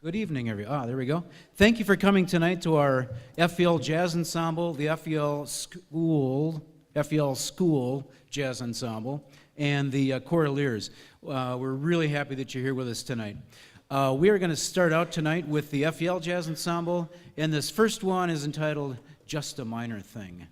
Good evening, everyone. There we go. Thank you for coming tonight to our FVL Jazz Ensemble, the FVL School Jazz Ensemble, and the Choraliers. We're really happy that you're here with us tonight. We are going to start out tonight with the FVL Jazz Ensemble, and this first one is entitled Just a Minor Thing.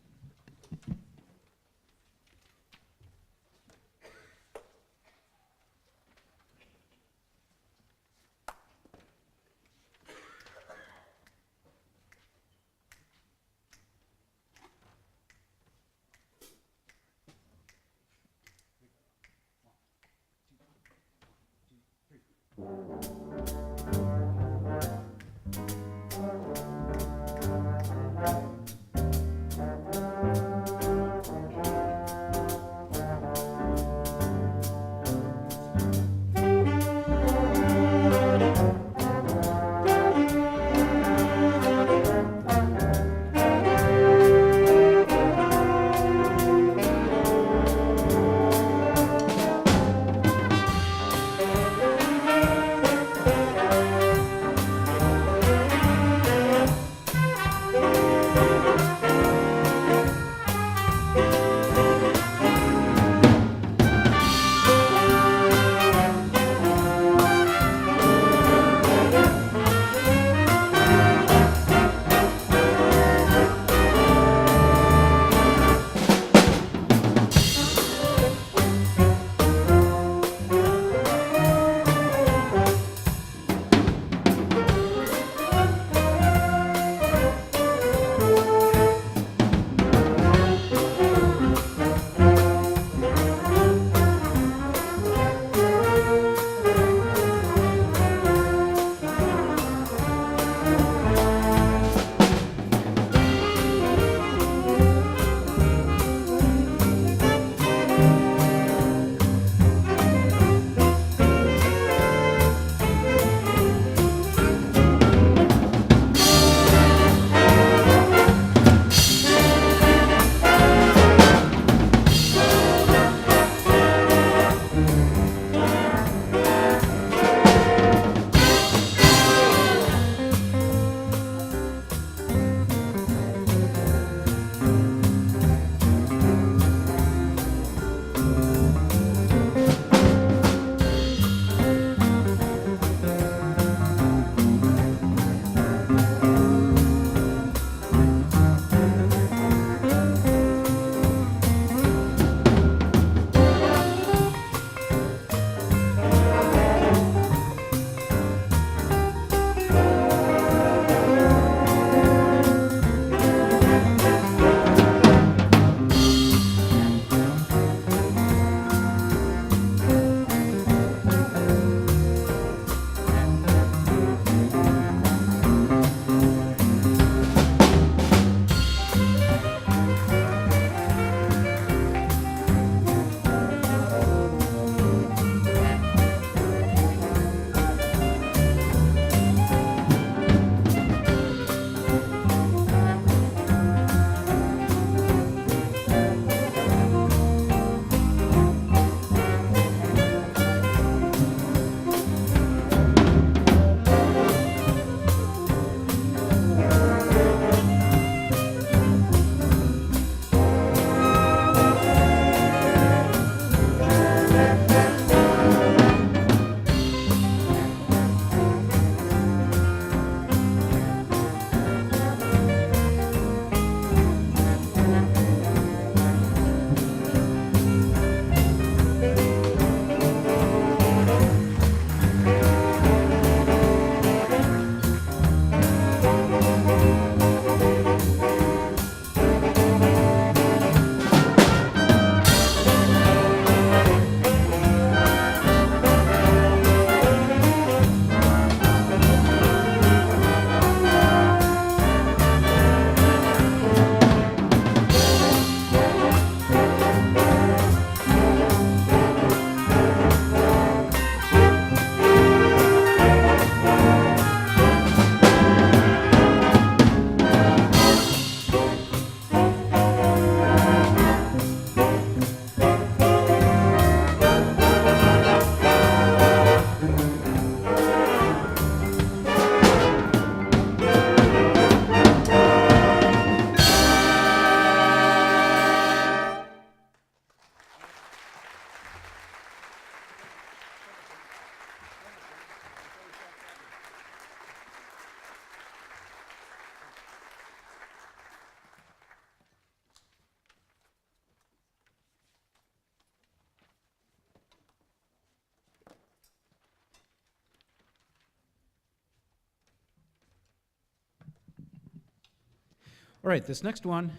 All right, this next one,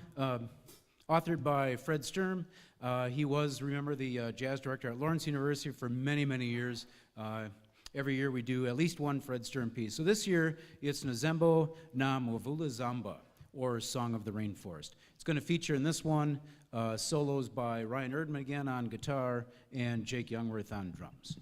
authored by Fred Sturm. He was, remember, the jazz director at Lawrence University for many, many years. Every year we do at least one Fred Sturm piece. So this year it's Nzembo na Mvula Zamba, or Song of the Rainforest. It's going to feature in this one solos by Ryan Erdman again on guitar and Jake Youngworth on drums.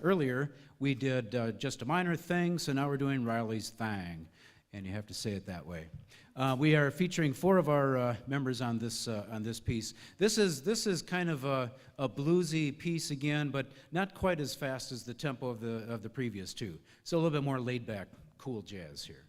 Earlier we did Just a Minor Thing, so now we're doing Riley's Thang, and you have to say it that way. We are featuring 4 of our members on this piece. This is kind of a bluesy piece again, but not quite as fast as the tempo of the previous 2. So a little bit more laid back, cool jazz here.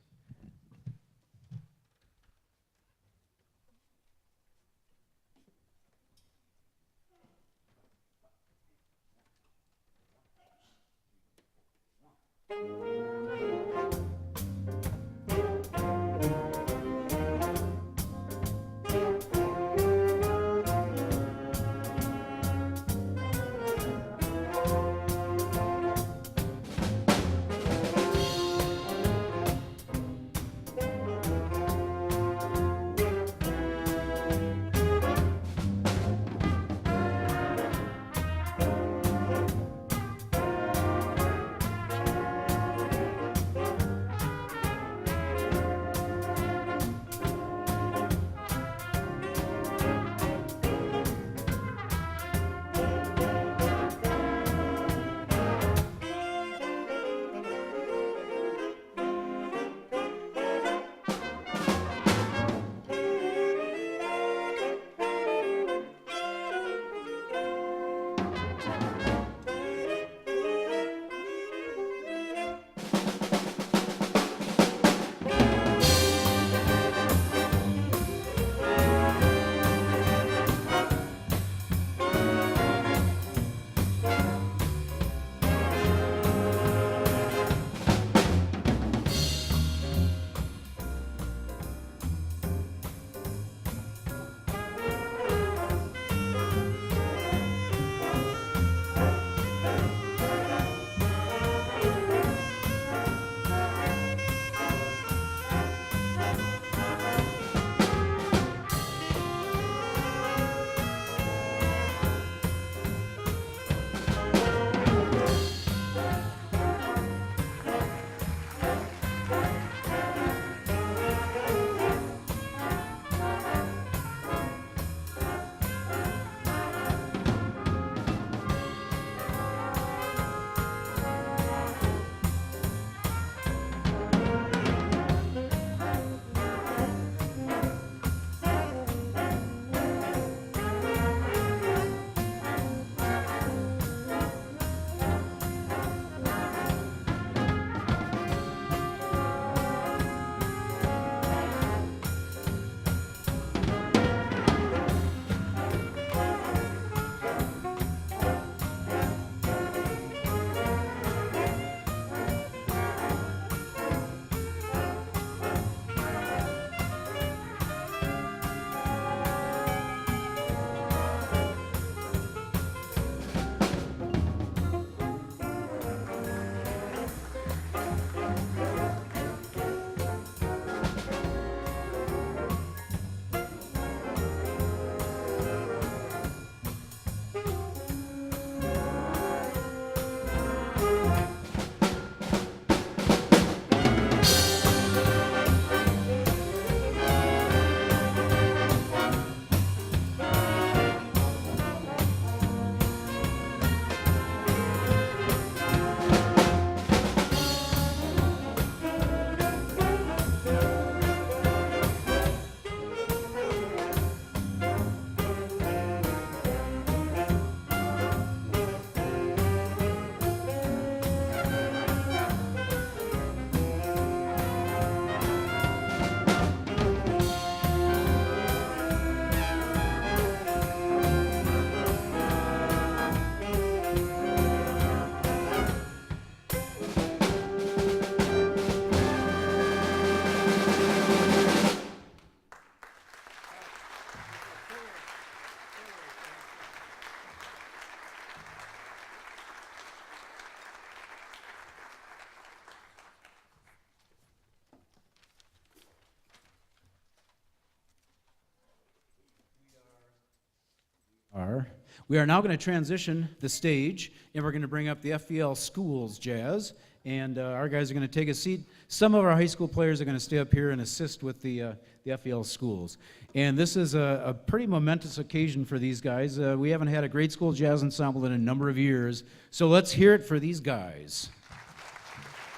We are now going to transition the stage, and we're going to bring up the FVL Schools Jazz, and our guys are going to take a seat. Some of our high school players are going to stay up here and assist with the FVL Schools. And this is a pretty momentous occasion for these guys. We haven't had a grade school jazz ensemble in a number of years, so let's hear it for these guys.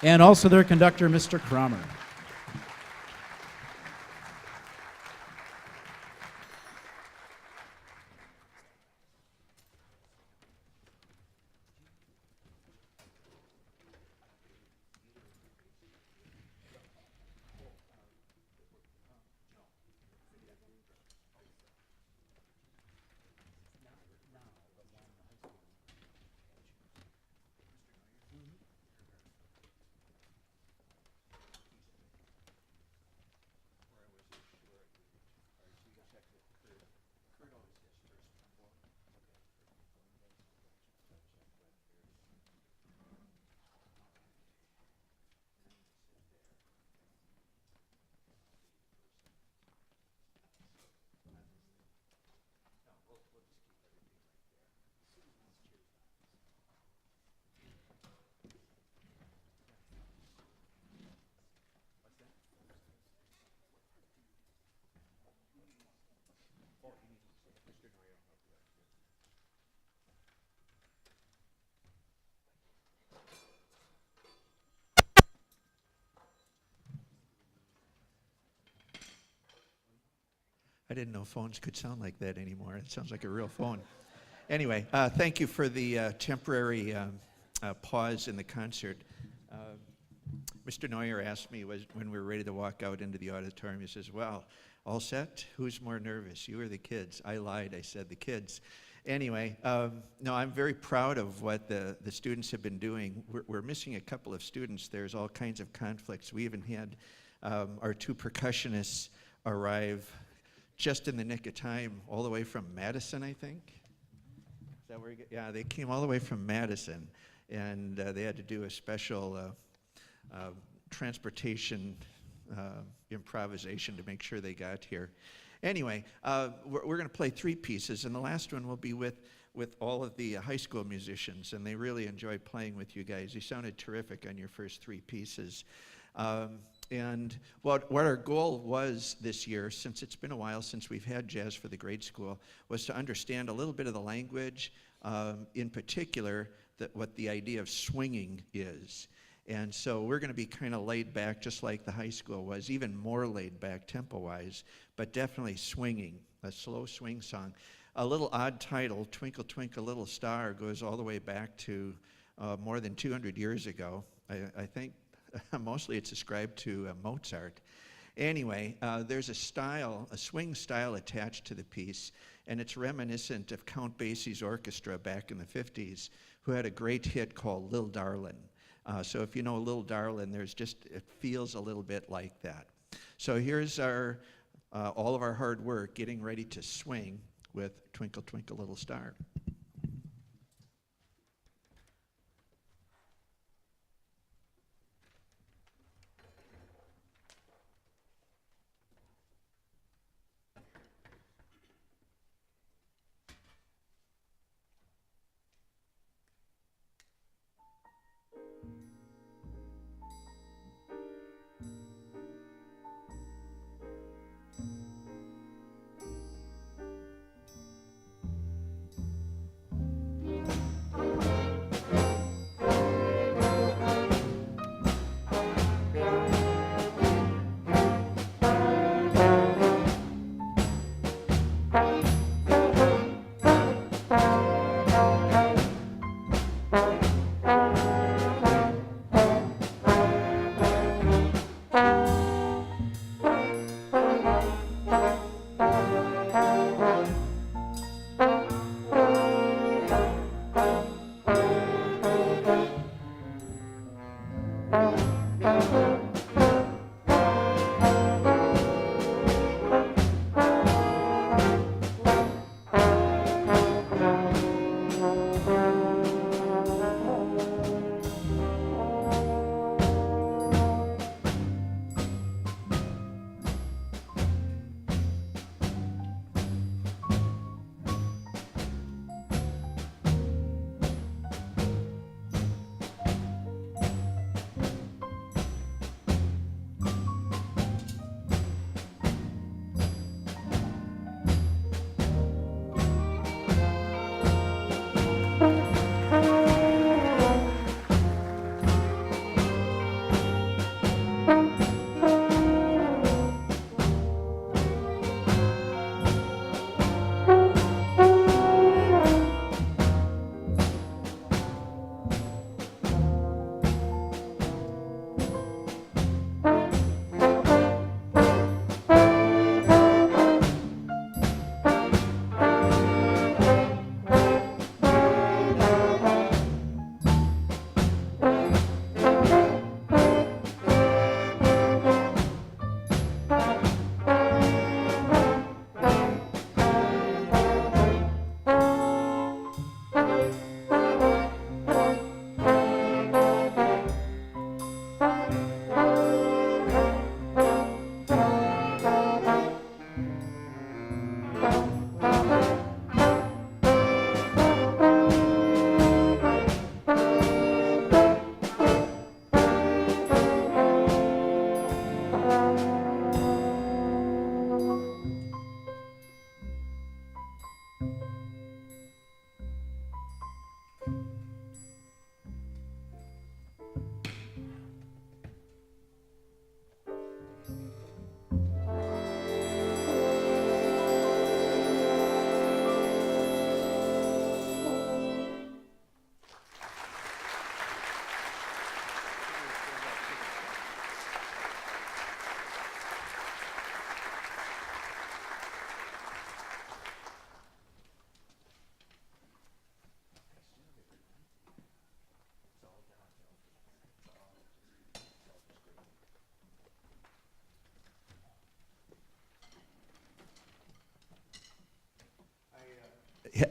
And also their conductor, Mr. Cromer. I didn't know phones could sound like that anymore. It sounds like a real phone. Anyway, thank you for the temporary pause in the concert. Mr. Neuer asked me when we were ready to walk out into the auditorium, he says, well, all set? Who's more nervous, you or the kids? I lied, I said the kids. Anyway, no, I'm very proud of what the students have been doing. We're missing a couple of students. There's all kinds of conflicts. We even had our two percussionists arrive just in the nick of time, all the way from Madison, I think. Is that where yeah, they came all the way from Madison, and they had to do a special transportation improvisation to make sure they got here. Anyway, we're going to play three pieces, and the last one will be with all of the high school musicians, and they really enjoyed playing with you guys. You sounded terrific on your first three pieces. And what our goal was this year, since it's been a while since we've had jazz for the grade school, was to understand a little bit of the language, in particular, what the idea of swinging is. And so we're going to be kind of laid back, just like the high school was, even more laid back tempo-wise, but definitely swinging, a slow swing song. A little odd title, Twinkle, Twinkle, Little Star, goes all the way back to more than 200 years ago. I think mostly it's ascribed to Mozart. Anyway, there's a swing style attached to the piece, and it's reminiscent of Count Basie's orchestra back in the 50s, who had a great hit called Lil Darlin'. So if you know Lil Darlin', it feels a little bit like that. So here's all of our hard work getting ready to swing with Twinkle, Twinkle, Little Star.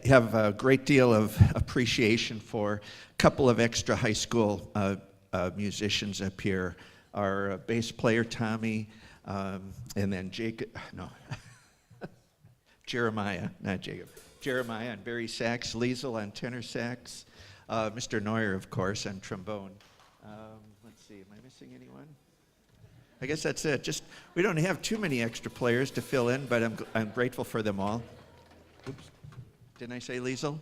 have a great deal of appreciation for a couple of extra high school musicians up here. Our bass player, Tommy, and then Jacob, no, Jeremiah, not Jacob. Jeremiah on Barry sax, Liesel on tenor sax, Mr. Neuer, of course, on trombone. Let's see, am I missing anyone? I guess that's it. Just, we don't have too many extra players to fill in, but I'm grateful for them all. Oops, didn't I say Liesel?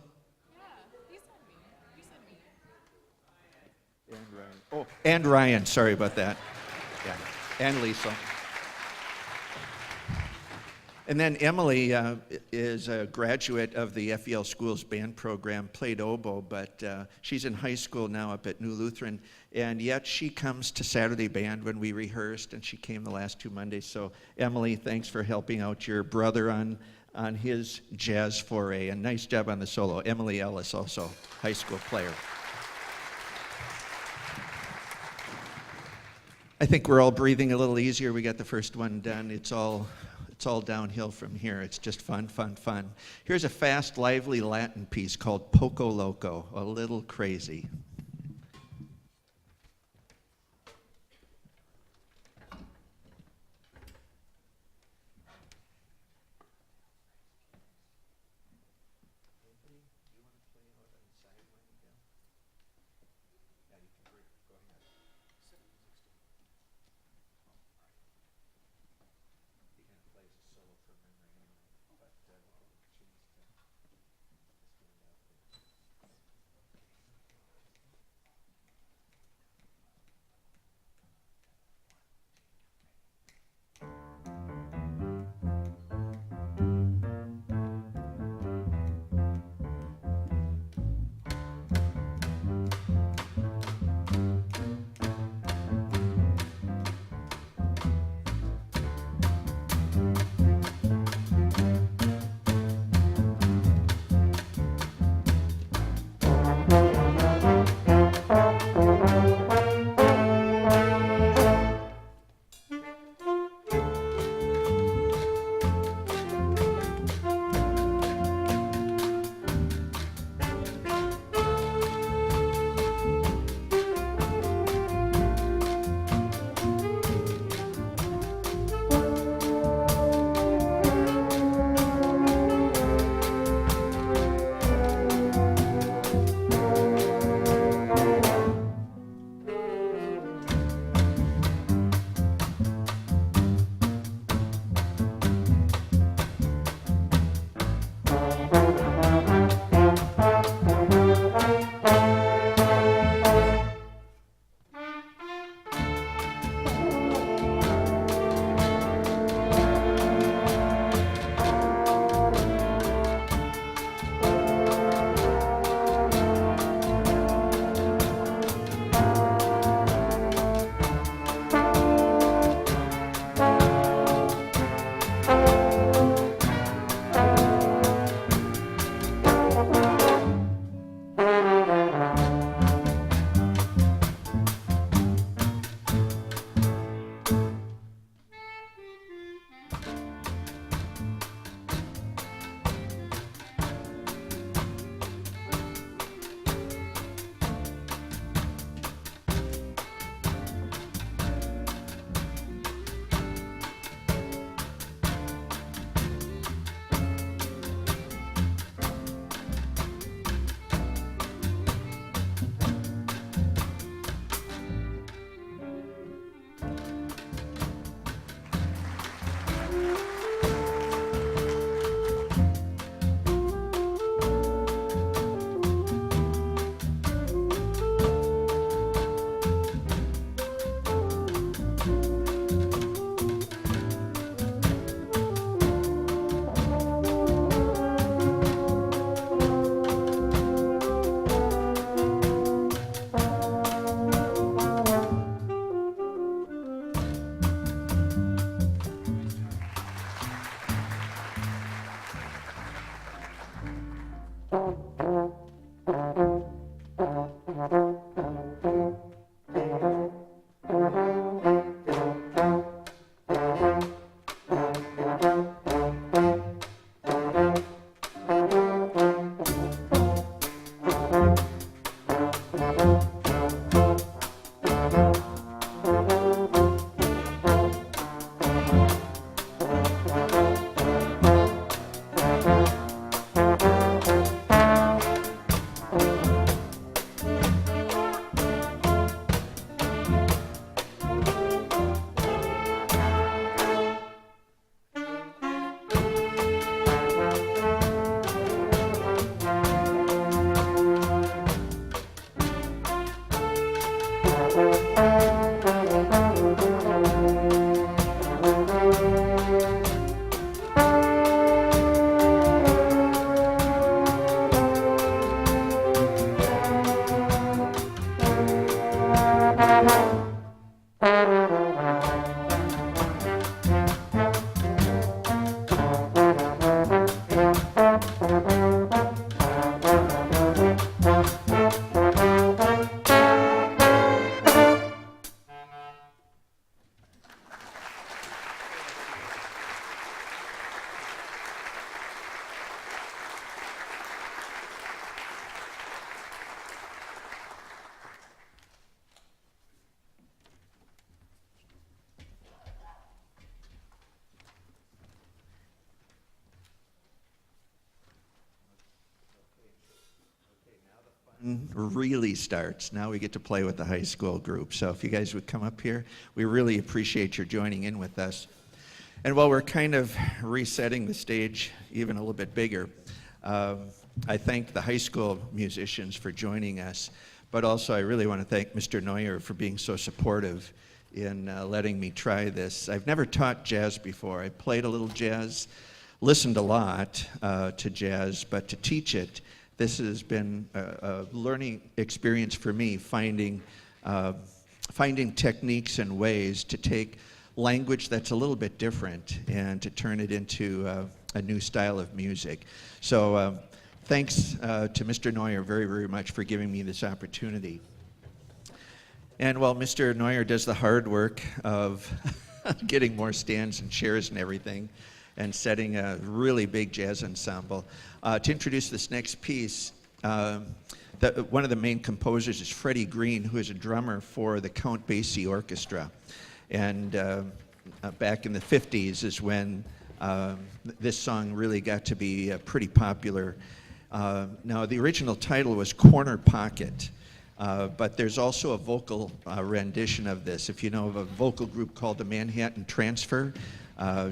Yeah, you said me. You said me. And Ryan. Oh, and Ryan, sorry about that. Yeah, and Liesel. And then Emily is a graduate of the FVL Schools band program, played oboe, but she's in high school now up at New Lutheran, and yet she comes to Saturday band when we rehearsed, and she came the last 2 Mondays. So Emily, thanks for helping out your brother on his jazz foray, and nice job on the solo. Emily Ellis, also high school player. I think we're all breathing a little easier. We got the first one done. It's all downhill from here. It's just fun, fun, fun. Here's a fast, lively Latin piece called Poco Loco, a little crazy. really starts. Now we get to play with the high school group. So if you guys would come up here, we really appreciate your joining in with us. And while we're kind of resetting the stage even a little bit bigger, I thank the high school musicians for joining us, but also I really want to thank Mr. Neuer for being so supportive in letting me try this. I've never taught jazz before. I played a little jazz, listened a lot to jazz, but to teach it, this has been a learning experience for me, finding techniques and ways to take language that's a little bit different and to turn it into a new style of music. So thanks to Mr. Neuer very, very much for giving me this opportunity. And while Mr. Neuer does the hard work of getting more stands and chairs and everything, and setting a really big jazz ensemble. To introduce this next piece, one of the main composers is Freddie Green, who is a drummer for the Count Basie Orchestra. And back in the 50s is when this song really got to be pretty popular. Now, the original title was Corner Pocket, but there's also a vocal rendition of this. If you know of a vocal group called the Manhattan Transfer,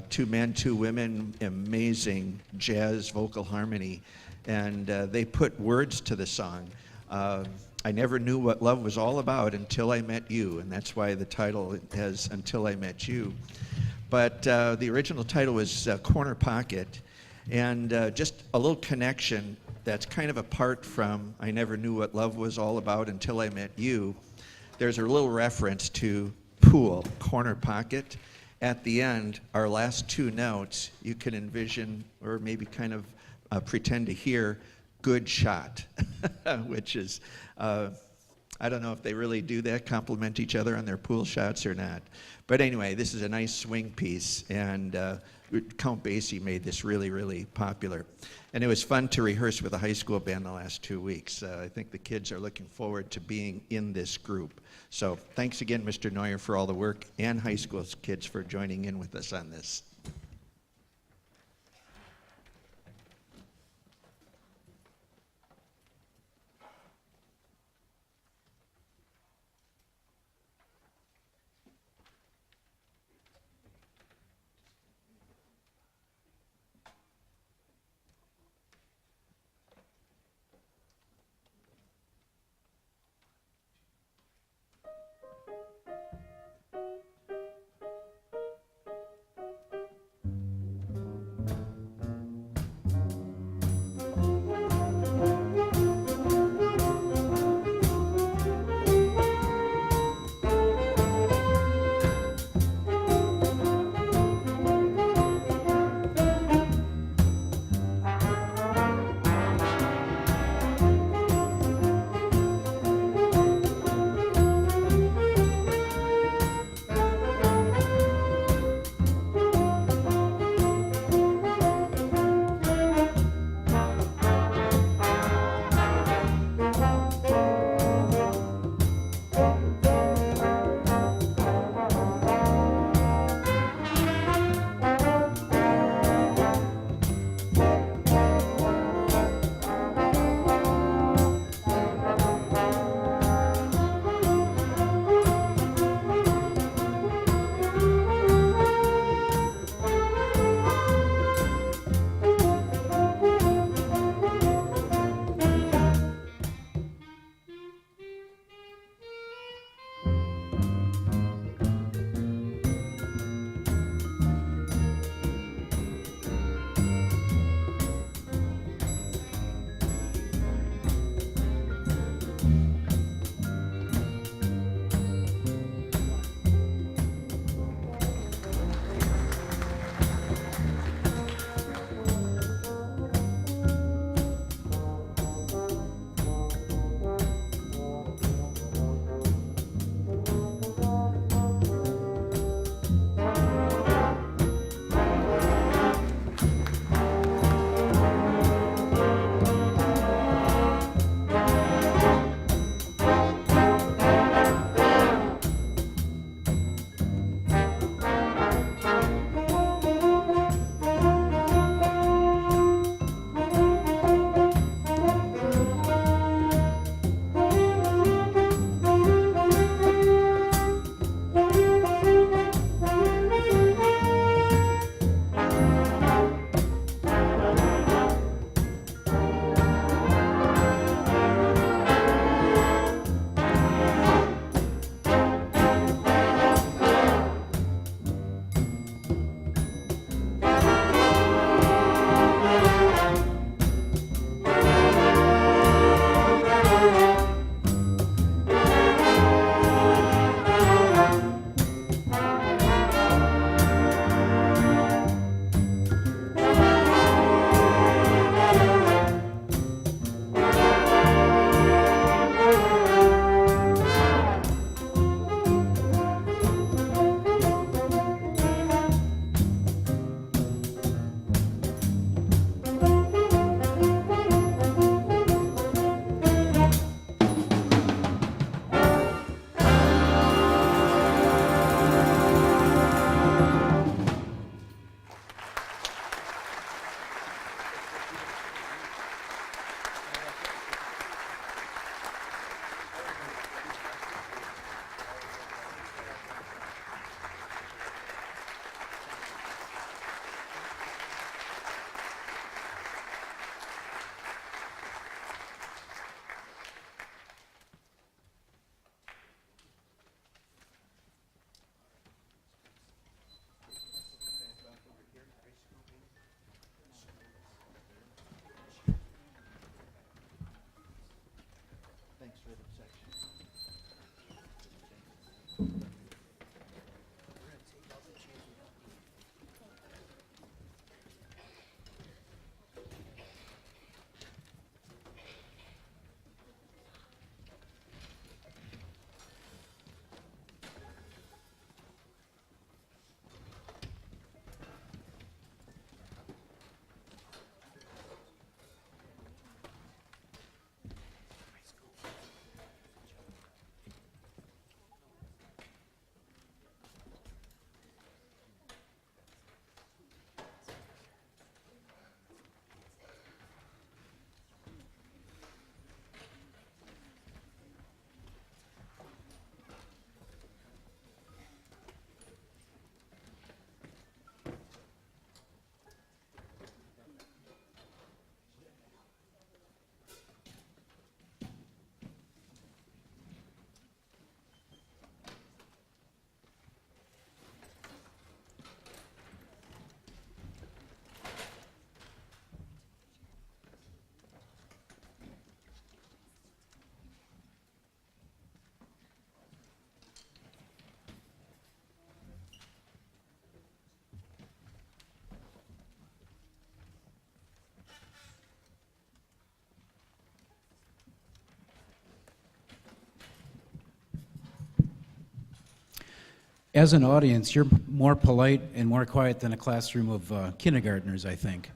2 men, 2 women, amazing jazz vocal harmony. And they put words to the song. I never knew what love was all about until I met you, and that's why the title has Until I Met You. But the original title was Corner Pocket, and just a little connection that's kind of apart from I never knew what love was all about until I met you. There's a little reference to pool, corner pocket. At the end, our last 2 notes, you can envision or maybe kind of pretend to hear good shot, which is, I don't know if they really do that, compliment each other on their pool shots or not. But anyway, this is a nice swing piece, and Count Basie made this really, really popular. And it was fun to rehearse with a high school band the last 2 weeks. I think the kids are looking forward to being in this group. So thanks again, Mr. Neuer, for all the work, and high school kids for joining in with us on this. As an audience, you're more polite and more quiet than a classroom of kindergartners, I think.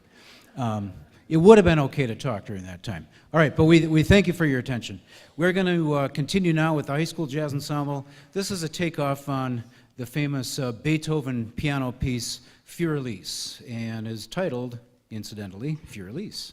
It would have been okay to talk during that time. All right, but we thank you for your attention. We're going to continue now with the High School Jazz Ensemble. This is a takeoff on the famous Beethoven piano piece, Fur-Elise, and is titled, incidentally, Fur-Elise.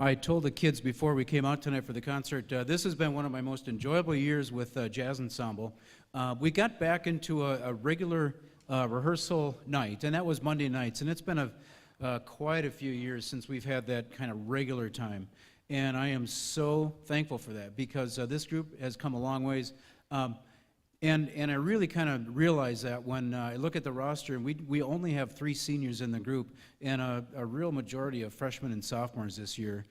I told the kids before we came out tonight for the concert, this has been one of my most enjoyable years with Jazz Ensemble. We got back into a regular rehearsal night, and that was Monday nights, and it's been quite a few years since we've had that kind of regular time. And I am so thankful for that because this group has come a long ways. And I really kind of realize that when I look at the roster, and we only have 3 seniors in the group, and a real majority of freshmen and sophomores this year,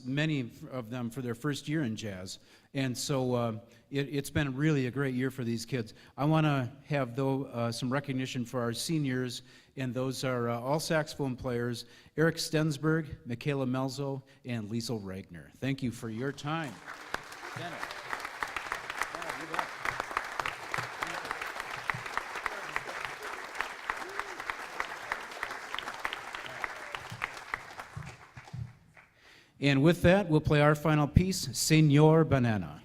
many of them for their first year in jazz. And so it's been really a great year for these kids. I want to have, though, some recognition for our seniors, and those are all saxophone players, Eric Stensberg, Michaela Melzo, and Liesel Regner. Thank you for your time. Dennis. Yeah, you bet. And with that, we'll play our final piece, Señor Banana.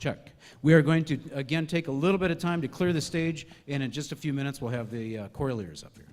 Check. We are going to, again, take a little bit of time to clear the stage, and in just a few minutes, we'll have the Choraliers up here.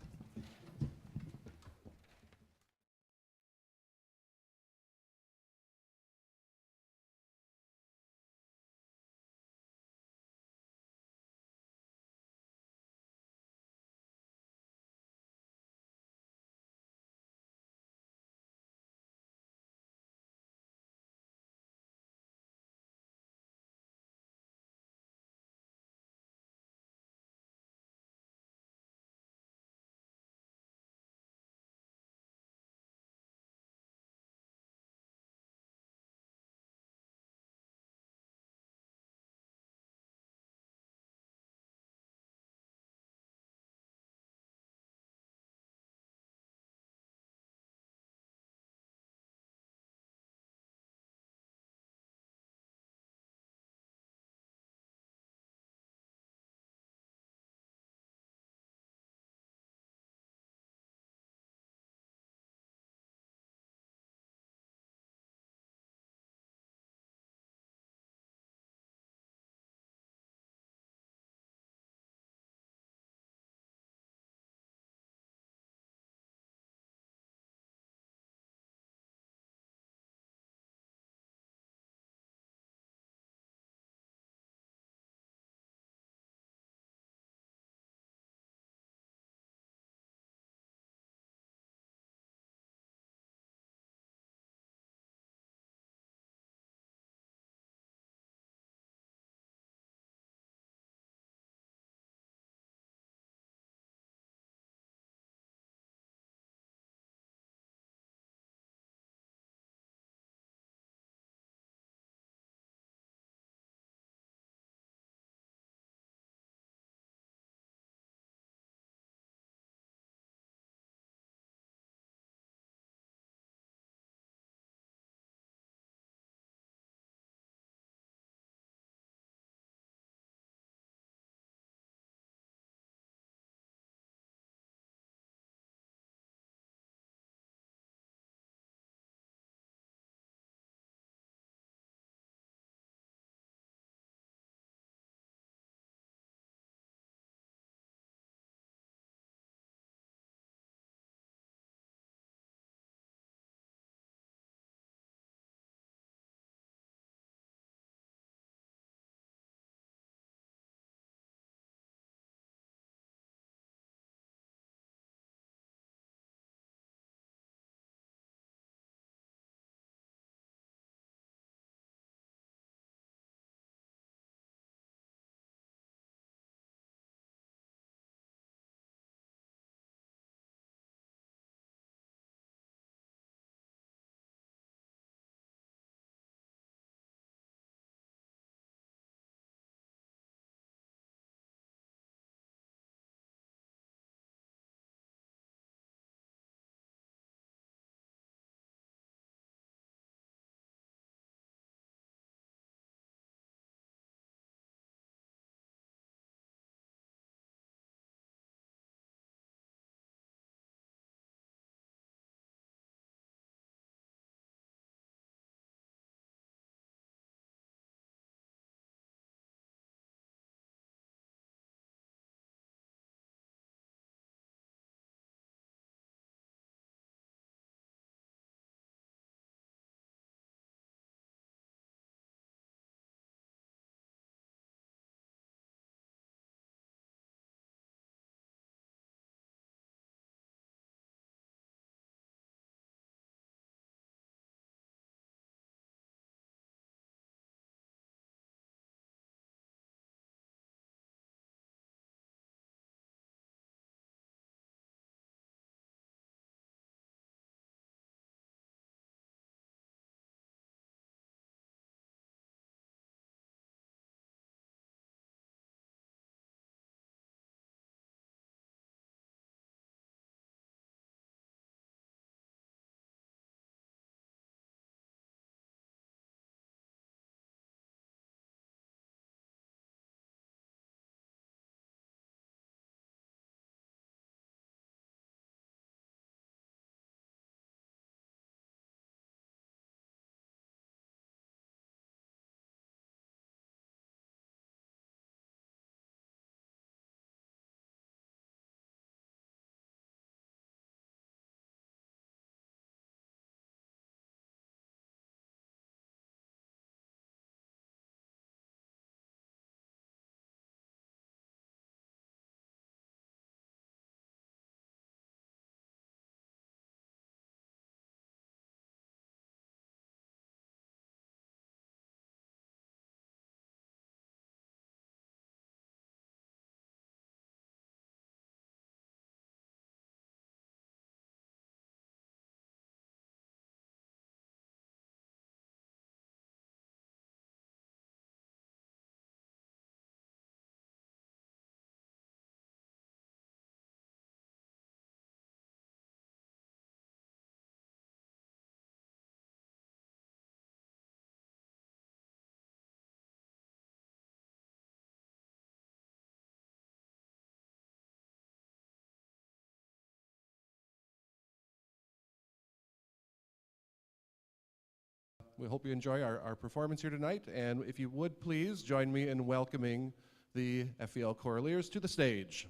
we hope you enjoy our performance here tonight. And if you would please join me in welcoming the FVL Choraliers to the stage.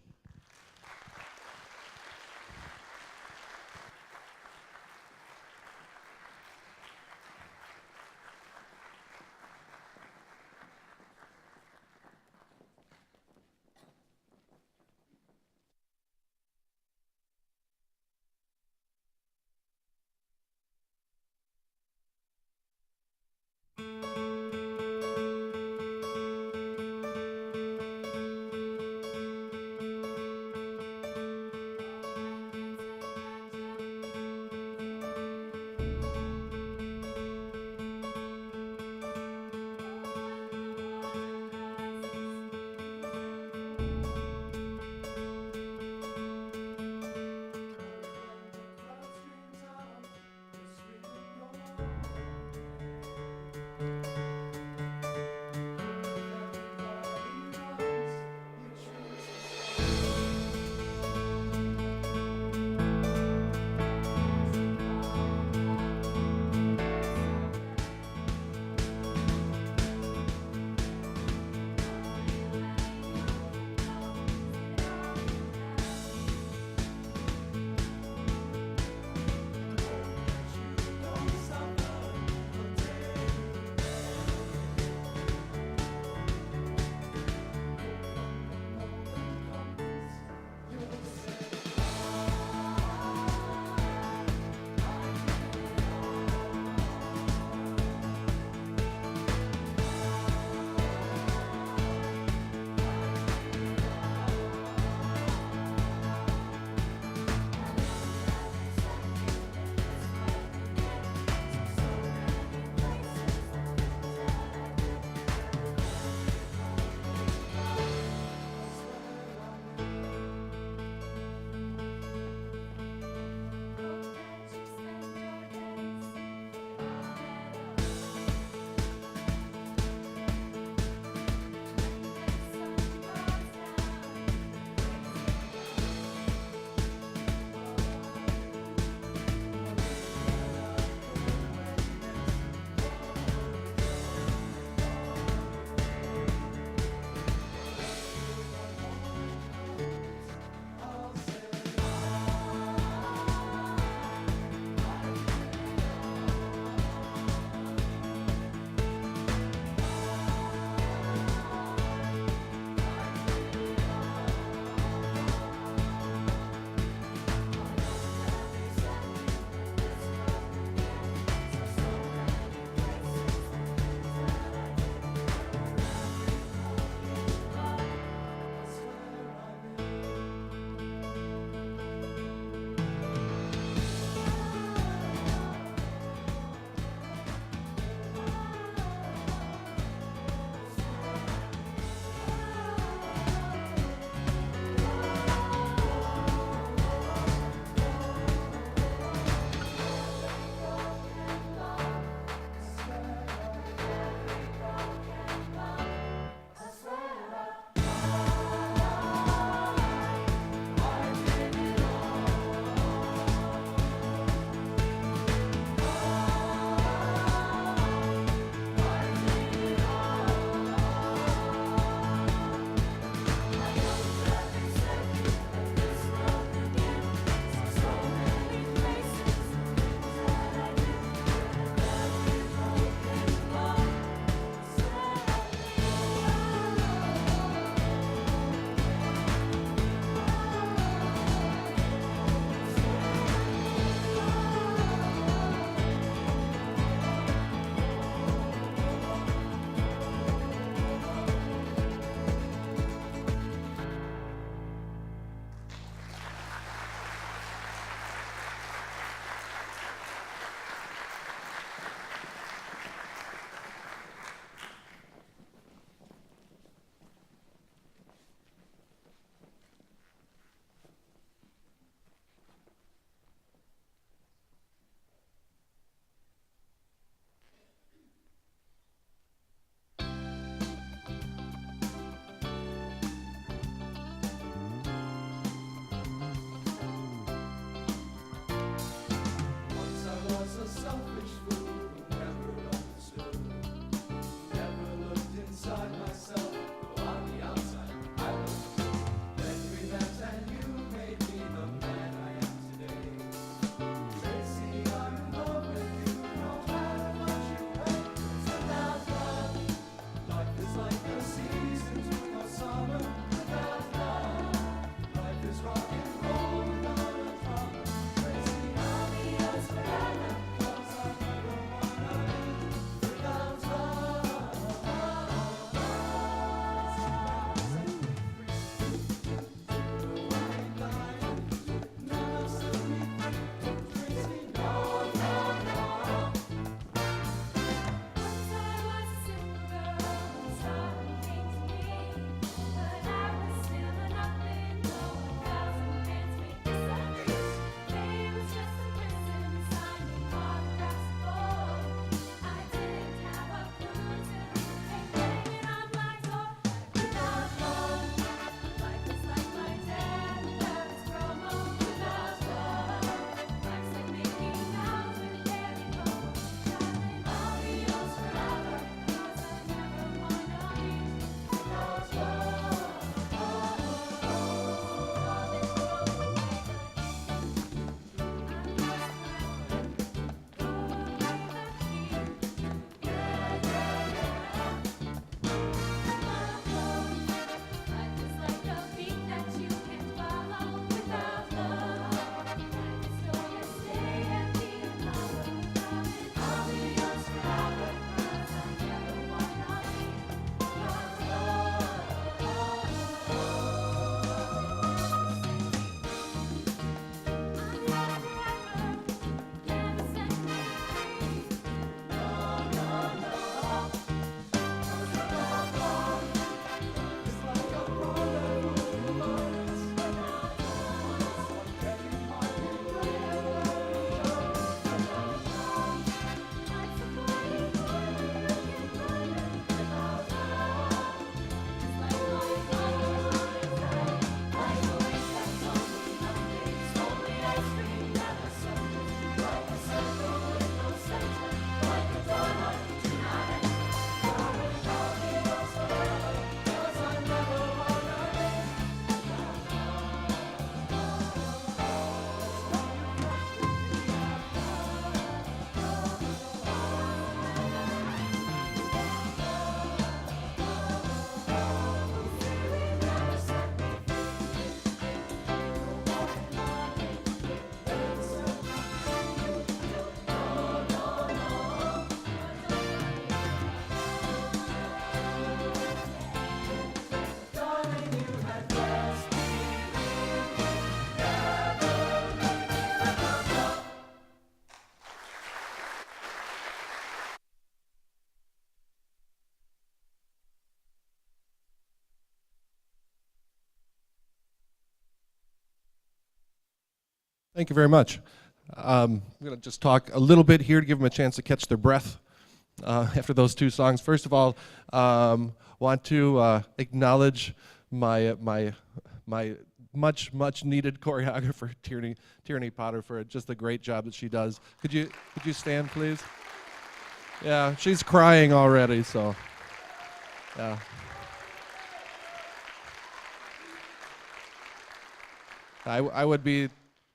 Thank you very much. I'm going to just talk a little bit here to give them a chance to catch their breath after those two songs. First of all, want to acknowledge my much needed choreographer, Tierney Potter, for just the great job that she does. Could you stand, please? Yeah, she's crying already, so yeah. I would be,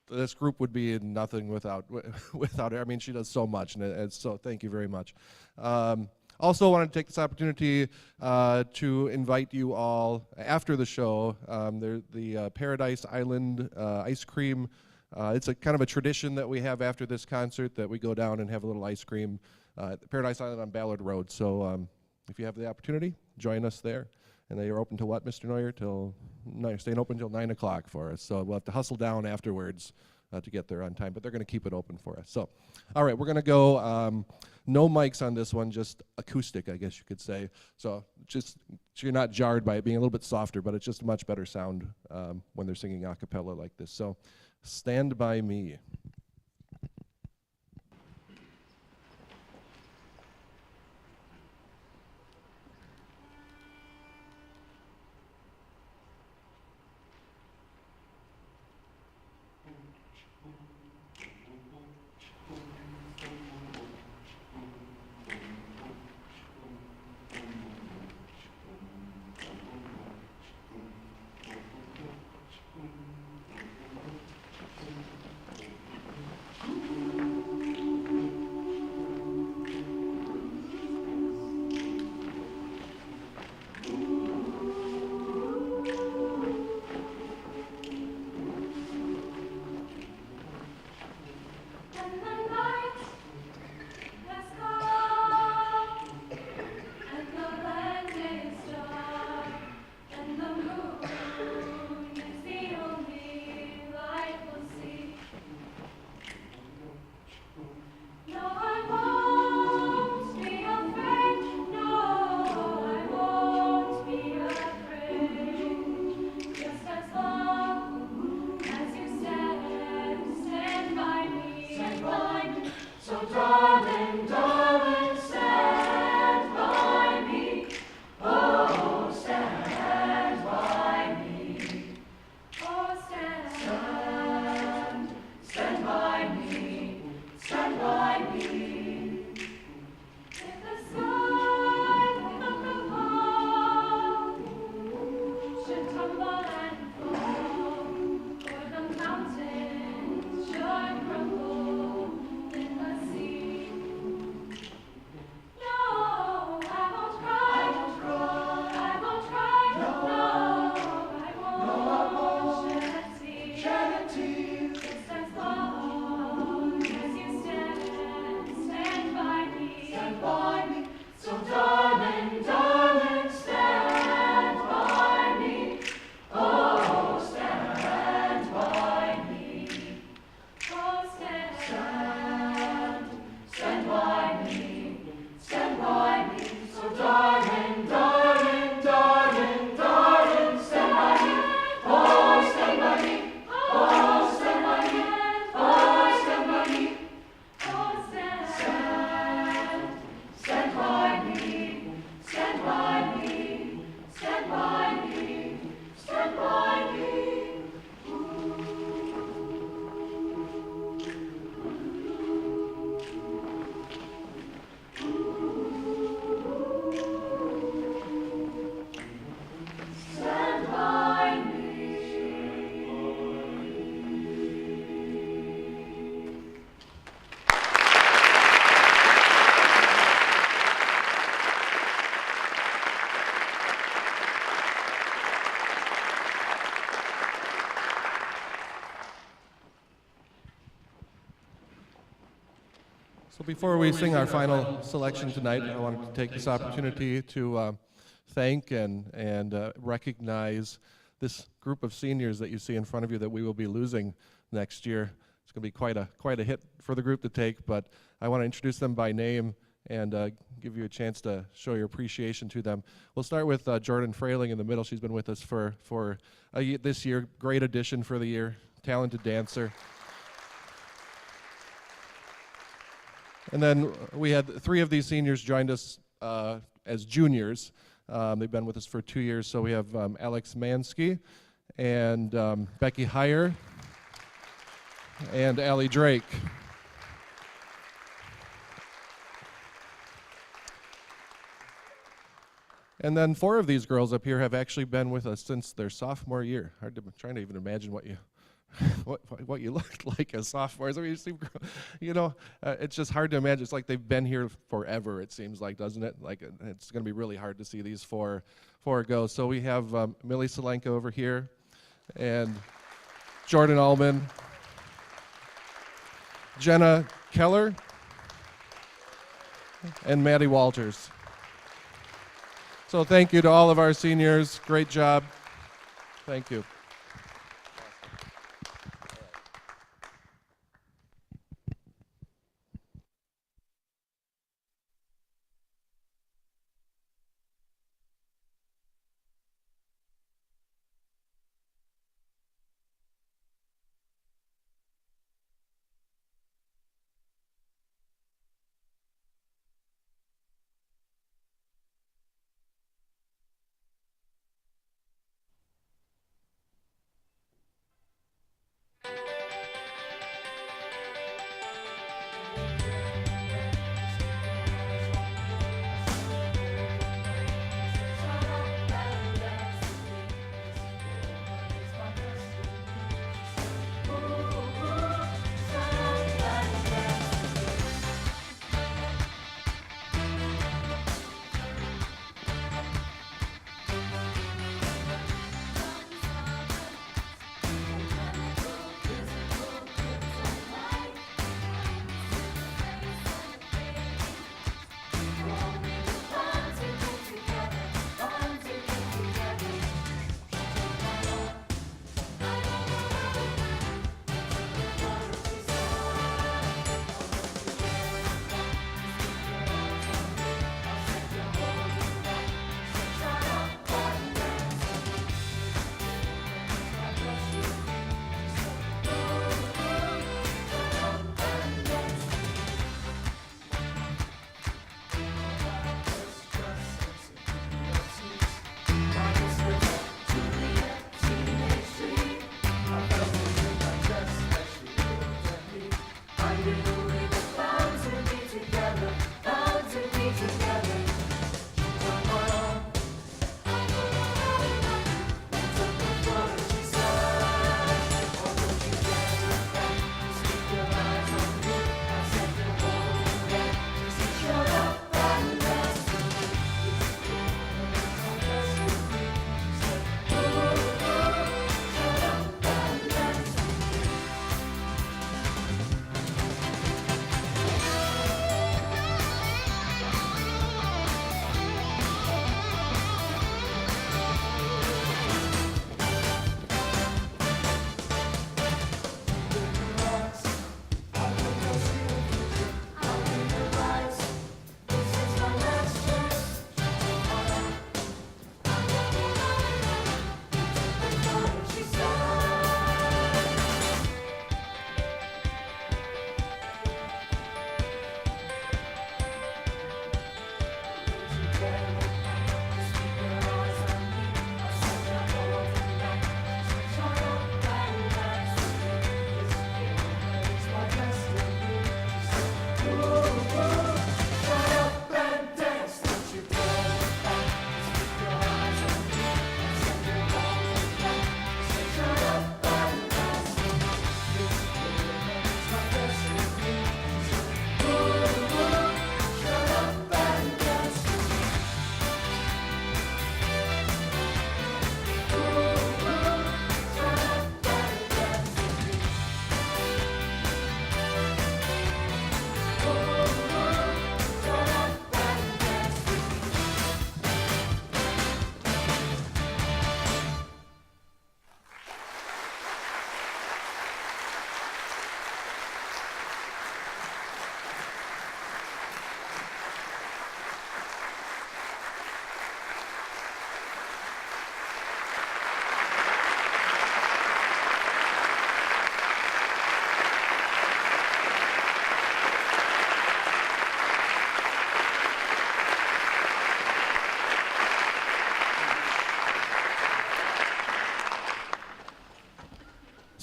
this group would be nothing without her. I mean, she does so much, and so thank you very much. Also wanted to take this opportunity to invite you all after the show. The Paradise Island ice cream. It's a kind of a tradition that we have after this concert that we go down and have a little ice cream at Paradise Island on Ballard Road. So if you have the opportunity, join us there. And they are open to what, Mr. Neuer? You're staying open till 9 o'clock for us. So we'll have to hustle down afterwards to get there on time. But they're going to keep it open for us. So, all right, we're going to go no mics on this one, just acoustic, I guess you could say. So just so you're not jarred by it being a little bit softer, but it's just a much better sound when they're singing a cappella like this. So Stand By Me. So before we sing our final selection tonight, I wanted to take this opportunity to thank and recognize this group of seniors that you see in front of you that we will be losing next year. It's going to be quite a hit for the group to take, but I want to introduce them by name and give you a chance to show your appreciation to them. We'll start with Jordan Frailing in the middle. She's been with us for this year. Great addition for the year, talented dancer. And then we had 3 of these seniors joined us as juniors. They've been with us for 2 years. So we have Alex Mansky and Becky Heyer and Allie Drake. And then 4 of these girls up here have actually been with us since their sophomore year. Trying to even imagine what you what you looked like as sophomores. I mean, it's just hard to imagine. It's like they've been here forever. It seems like, doesn't it? Like it's going to be really hard to see these four go. So we have Millie Solenko over here, and Jordan Allman, Jenna Keller, and Maddie Walters. So thank you to all of our seniors. Great job. Thank you.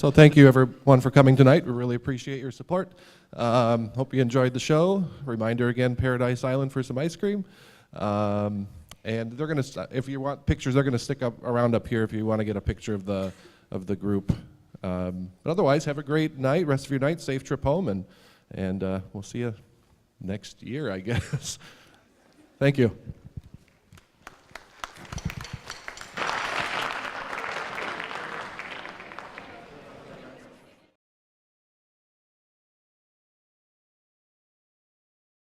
So thank you everyone for coming tonight. We really appreciate your support. Hope you enjoyed the show. Reminder again, Paradise Island for some ice cream. And they're gonna, if you want pictures, they're gonna stick up around up here if you want to get a picture of the group. But otherwise, have a great night, rest of your night, safe trip home, and we'll see you next year, I guess. Thank you.